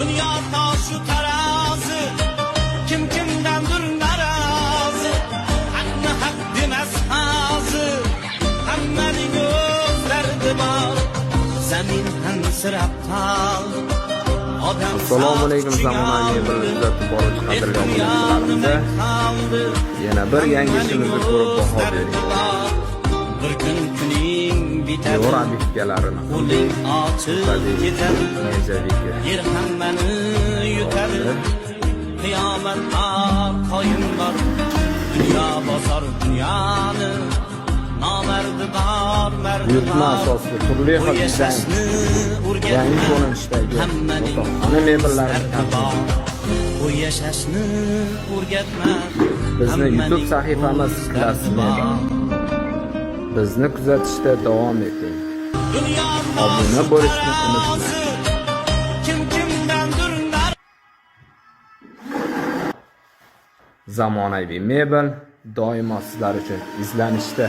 Dünya taşı terazi, kim kimdendir narazı. Hakkı hak demez ağzı, hammaning o'zlarida bor. Zamin hansirab tal. Assalomu alaykum, zamonaviy mevzuda borib qadrlayotganlarimizda yana bir yangi ishimizni ko'rib baho bering. Bir kun kuning bitadi, Yo'q obyektlarini qo'ling ochib ketadi. Yer hammani yutadi, qiyomat qoyim bor. Dunyo bosar dunyoni, namerdi bor, merdi buyurtma asosida turli xil yangi ko'rinishdagi ana mebellarni taqdim. Bu yashashni o'rgatma. Bizni YouTube sahifamiz Class Mebel. Bizni kuzatishda davom eting. Obuna bo'lishni unutmang. Kim kimdandir Zamonaviy mebel doimo sizlar uchun izlanishda.